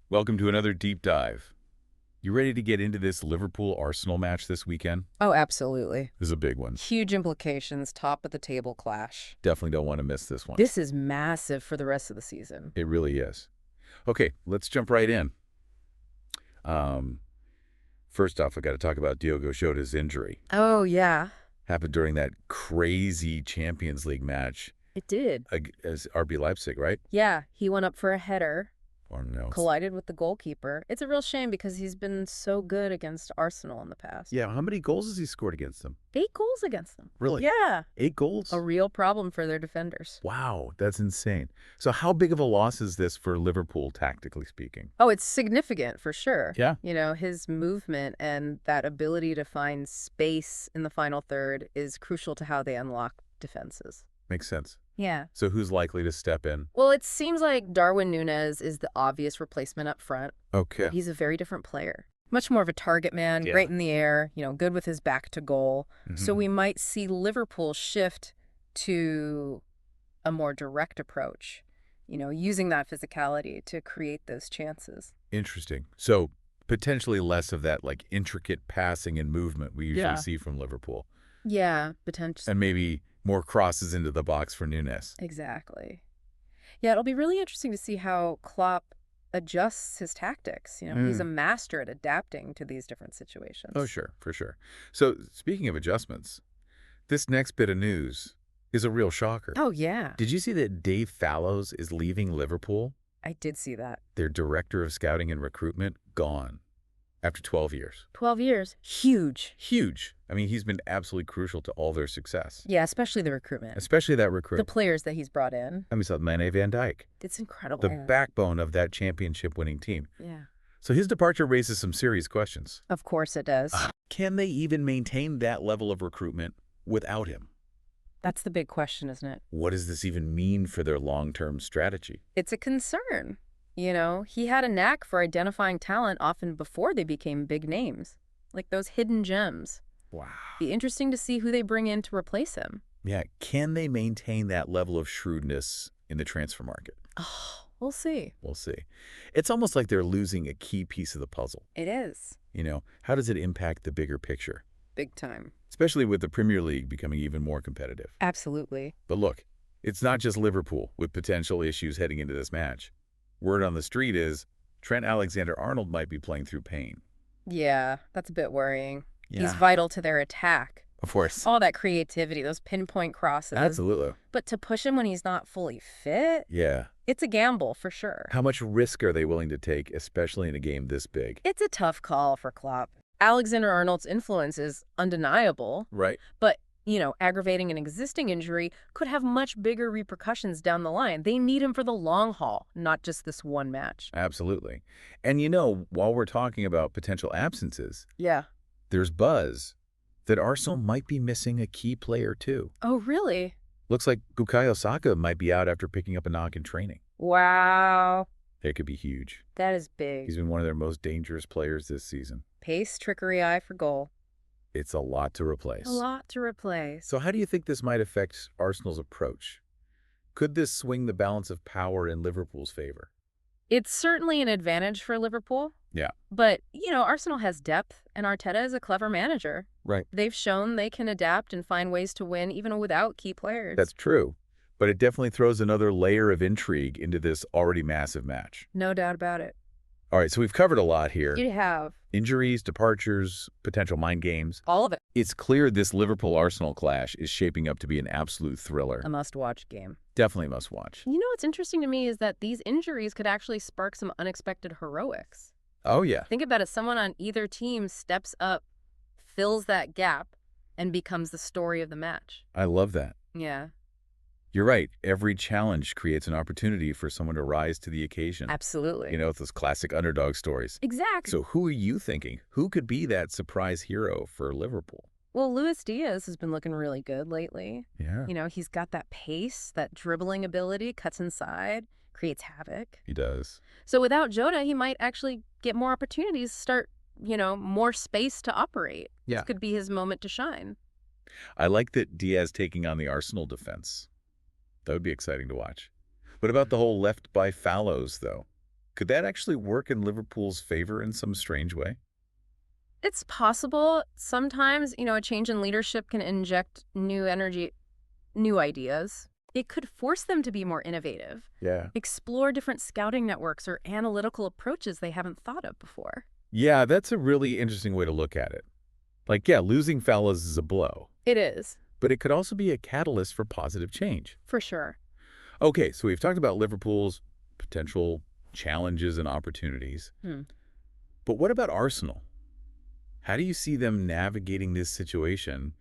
Welcome to another deep dive. You ready to get into this Liverpool-Arsenal match this weekend? Oh, absolutely. This is a big one. Huge implications, top of the table clash. Definitely don't want to miss this one. This is massive for the rest of the season. It really is. Okay, let's jump right in. Um, First off, I got to talk about Diogo Jota's injury. Oh, yeah. Happened during that crazy Champions League match It did. as RB Leipzig, right? Yeah, he went up for a header, Or no? collided with the goalkeeper. It's a real shame because he's been so good against Arsenal in the past. Yeah, how many goals has he scored against them? 8 goals against them. Really? Yeah. 8 goals? A real problem for their defenders. Wow, that's insane. So how big of a loss is this for Liverpool, tactically speaking? Oh, it's significant for sure. Yeah. You know, his movement and that ability to find space in the final third is crucial to how they unlock defenses. Makes sense. Yeah. So who's likely to step in? Well, it seems like Darwin Núñez is the obvious replacement up front. Okay. He's a very different player. Much more of a target man, Yeah. great in the air, good with his back to goal. So Mhm. we might see Liverpool shift to a more direct approach, using that physicality to create those chances. Interesting. So potentially less of that like intricate passing and movement we usually Yeah. see from Liverpool, Yeah, potentially. and maybe more crosses into the box for Núñez. Exactly. Yeah, it'll be really interesting to see how Klopp adjusts his tactics. He's a master at adapting to these different situations. Oh, sure, for sure. So speaking of adjustments, this next bit of news is a real shocker. Oh, yeah. Did you see that Dave Fallows is leaving Liverpool? I did see that. Their director of scouting and recruitment gone after 12 years. 12 years. Huge. Huge. I mean, he's been absolutely crucial to all their success, Yeah, especially the recruitment. especially that The recruit. players that he's brought in. I mean, saw Mane Van Dijk, It's incredible. the backbone of that championship-winning team. Yeah. So his departure raises some serious questions. Of course it does. Can they even maintain that level of recruitment without him? That's the big question, isn't it? What does this even mean for their long-term strategy? It's a concern. He had a knack for identifying talent often before they became big names, like those hidden gems. Wow. Be interesting to see who they bring in to replace him. Yeah, can they maintain that level of shrewdness in the transfer market? Oh, we'll see. We'll see. It's almost like they're losing a key piece of the puzzle. It is. How does it impact the bigger picture? Big time. Especially with the Premier League becoming even more competitive. Absolutely. But look, it's not just Liverpool with potential issues heading into this match. Word on the street is Trent Alexander-Arnold might be playing through pain. Yeah, that's a bit worrying. Yeah. He's vital to their attack. Of course. All that creativity, those pinpoint crosses. Absolutely. But to push him when he's not fully fit, Yeah. it's a gamble for sure. How much risk are they willing to take, especially in a game this big? It's a tough call for Klopp. Alexander-Arnold's influence is undeniable, Right. but, aggravating an existing injury could have much bigger repercussions down the line. They need him for the long haul, not just this one match. Absolutely. And while we're talking about potential absences, Yeah. there's buzz that Arsenal might be missing a key player too. Oh, really? Looks like Bukayo Saka might be out after picking up a knock in training. Wow. It could be huge. That is big. He's been one of their most dangerous players this season. Pace, trickery, eye for goal. It's a lot to replace. A lot to replace. So how do you think this might affect Arsenal's approach? Could this swing the balance of power in Liverpool's favor? It's certainly an advantage for Liverpool. Yeah. But, Arsenal has depth, and Arteta is a clever manager. Right. They've shown they can adapt and find ways to win even without key players. That's true. But it definitely throws another layer of intrigue into this already massive match. No doubt about it. All right, so we've covered a lot here. You have Injuries, departures, potential mind games. all of it. It's clear this Liverpool-Arsenal clash is shaping up to be an absolute thriller. A must-watch game. Definitely must watch. What's interesting to me is that these injuries could actually spark some unexpected heroics. Oh, yeah. Think about it. Someone on either team steps up, fills that gap, and becomes the story of the match. I love that. Yeah, You're right. Every challenge creates an opportunity for someone to rise to the occasion. absolutely. Those classic underdog stories. Exactly. So who are you thinking? Who could be that surprise hero for Liverpool? Well, Luis Diaz has been looking really good lately. Yeah, He's got that pace, that dribbling ability, cuts inside, creates havoc. he does. So without Jota, he might actually get more opportunities, start, more space to operate. Yeah. This could be his moment to shine. I like that Diaz taking on the Arsenal defense. That would be exciting to watch. What about the whole left by Fallows, though? Could that actually work in Liverpool's favor in some strange way? It's possible. Sometimes, a change in leadership can inject new energy, new ideas. It could force them to be more innovative, Yeah. explore different scouting networks or analytical approaches they haven't thought of before. Yeah, that's a really interesting way to look at it. Like, yeah, losing Fallows is a blow, It is, but it could also be a catalyst for positive change. for sure. Okay, so we've talked about Liverpool's potential challenges and opportunities. Hmm. But what about Arsenal? How do you see them navigating this situation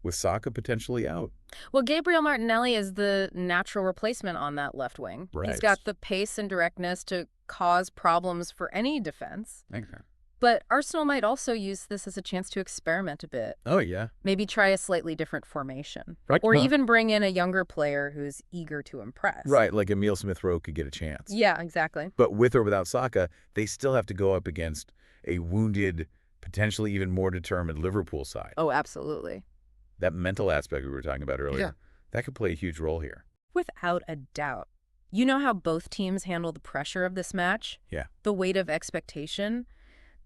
with Saka potentially out? Well, Gabriel Martinelli is the natural replacement on that left wing. He's Right. got the pace and directness to cause problems for any defense. Okay. But Arsenal might also use this as a chance to experiment a bit. Oh, yeah. Maybe try a slightly different formation. Right. Or even bring in a younger player who's eager to impress. Right, like Emile Smith-Rowe could get a chance. Yeah, exactly. But with or without Saka, they still have to go up against a wounded, potentially even more determined Liverpool side. Oh, absolutely. That mental aspect we were talking about earlier, Yeah. that could play a huge role here. Without a doubt. You know how both teams handle the pressure of this match? Yeah. The weight of expectation?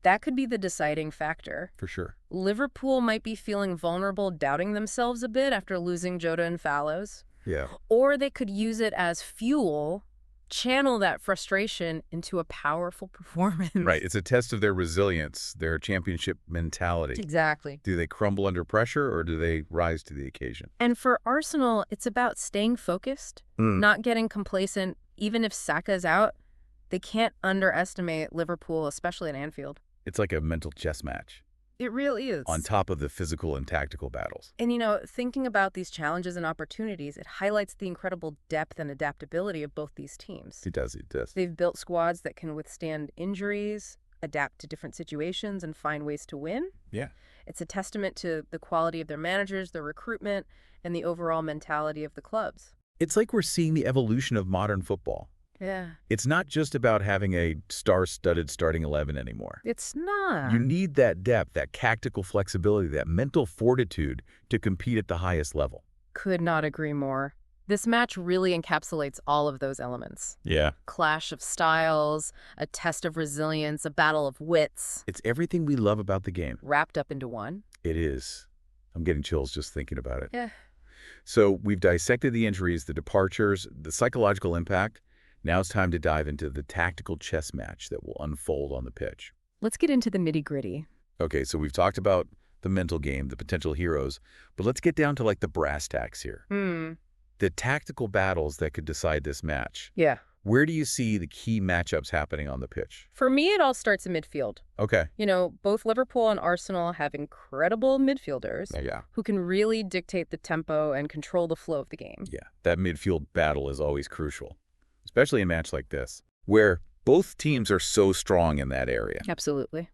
That could be the deciding factor. For sure. Liverpool might be feeling vulnerable, doubting themselves a bit after losing Jota and Fallows. Yeah. Or they could use it as fuel, channel that frustration into a powerful performance. Right. It's a test of their resilience, their championship mentality. Exactly. Do they crumble under pressure or do they rise to the occasion? And for Arsenal, it's about staying focused, not getting complacent. Even if Saka's out, they can't underestimate Liverpool, especially at Anfield. It's like a mental chess match It really is. on top of the physical and tactical battles. And, thinking about these challenges and opportunities, it highlights the incredible depth and adaptability of both these teams. It does. It does. They've built squads that can withstand injuries, adapt to different situations, and find ways to win. Yeah. It's a testament to the quality of their managers, their recruitment, and the overall mentality of the clubs. It's like we're seeing the evolution of modern football. Yeah. It's not just about having a star-studded starting 11 anymore. It's not. You need that depth, that tactical flexibility, that mental fortitude to compete at the highest level. Could not agree more. This match really encapsulates all of those elements. Yeah. Clash of styles, a test of resilience, a battle of wits, It's everything we love about the game. wrapped up into one. It is. I'm getting chills just thinking about it. Yeah. So we've dissected the injuries, the departures, the psychological impact. Now it's time to dive into the tactical chess match that will unfold on the pitch. Let's get into the nitty-gritty. Okay, so we've talked about the mental game, the potential heroes, but let's get down to like the brass tacks here. The tactical battles that could decide this match. Yeah. Where do you see the key matchups happening on the pitch? For me, it all starts in midfield. Okay. Both Liverpool and Arsenal have incredible midfielders Yeah. who can really dictate the tempo and control the flow of the game. Yeah, that midfield battle is always crucial, especially in a match like this, where both teams are so strong in that area. Absolutely.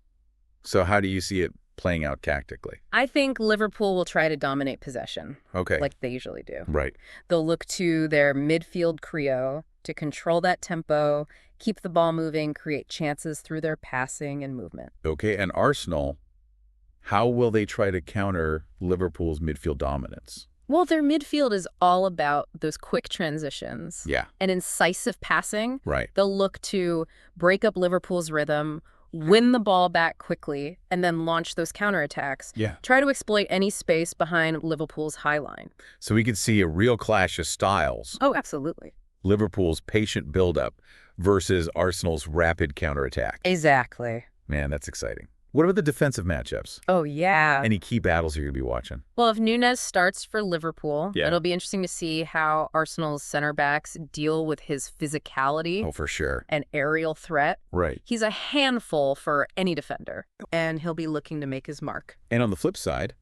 So how do you see it playing out tactically? I think Liverpool will try to dominate possession, Okay. like they usually do. Right. They'll look to their midfield trio to control that tempo, keep the ball moving, create chances through their passing and movement. Okay, and Arsenal, how will they try to counter Liverpool's midfield dominance? Well, their midfield is all about those quick transitions Yeah. and incisive passing. Right. They'll look to break up Liverpool's rhythm, win the ball back quickly, and then launch those counterattacks. Yeah. Try to exploit any space behind Liverpool's high line. So we could see a real clash of styles. Oh, absolutely. Liverpool's patient buildup versus Arsenal's rapid counterattack. Exactly. Man, that's exciting. What about the defensive matchups? Oh, yeah. Any key battles you're going to be watching? Well, if Nunez starts for Liverpool, Yeah. it'll be interesting to see how Arsenal's center backs deal with his physicality Oh, for sure. and aerial threat. Right. He's a handful for any defender, and he'll be looking to make his mark. And on the flip side,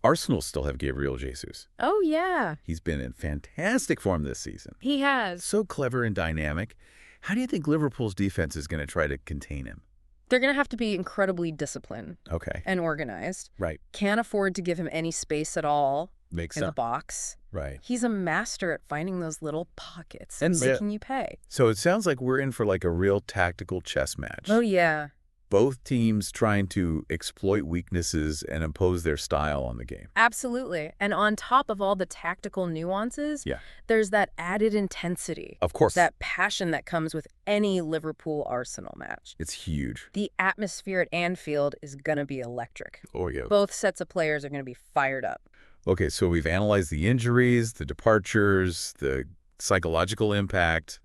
Arsenal still have Gabriel Jesus. Oh, yeah. He's been in fantastic form this season. He has. So clever and dynamic. How do you think Liverpool's defense is going to try to contain him? They're going to have to be incredibly disciplined Okay. and organized. Right. Can't afford to give him any space at all Makes in the sense. box. Right. He's a master at finding those little pockets And and making you pay. So it sounds like we're in for like a real tactical chess match. Oh, yeah. Both teams trying to exploit weaknesses and impose their style on the game. Absolutely. And on top of all the tactical nuances, Yeah. there's that added intensity. Of course. That passion that comes with any Liverpool-Arsenal match. It's huge. The atmosphere at Anfield is going to be electric. Oh, yeah. Both sets of players are going to be fired up. Okay, so we've analyzed the injuries, the departures, the psychological impact,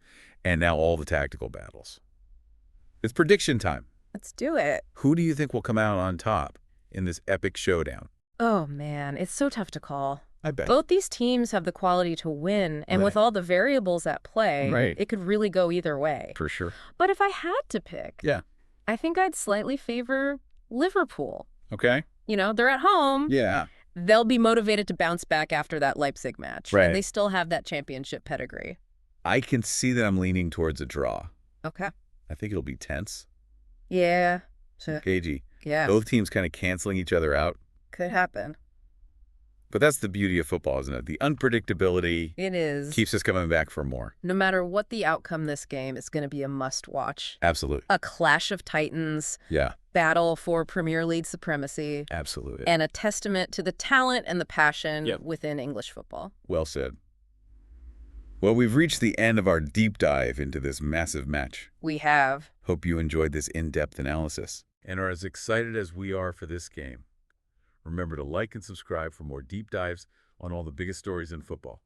and now all the tactical battles. It's prediction time. Let's do it. Who do you think will come out on top in this epic showdown? Oh, man, it's so tough to call. I bet. Both these teams have the quality to win, and with all the variables at play, it could really go either way. For sure. But if I had to pick, Yeah. I think I'd slightly favor Liverpool. Okay. You know, they're at home. Yeah. They'll be motivated to bounce back after that Leipzig match. Right. And they still have that championship pedigree. I can see that I'm leaning towards a draw. Okay. I think it'll be tense. Yeah. Cagey. Yeah. Both teams kind of canceling each other out. Could happen. But that's the beauty of football, isn't it? The unpredictability It is. keeps us coming back for more. No matter what the outcome this game, it's going to be a must-watch. Absolutely. A clash of titans. Yeah. Battle for Premier League supremacy. Absolutely. And a testament to the talent and the passion within English football. Well said. Well, we've reached the end of our deep dive into this massive match. We have. Hope you enjoyed this in-depth analysis and are as excited as we are for this game. Remember to like and subscribe for more deep dives on all the biggest stories in football.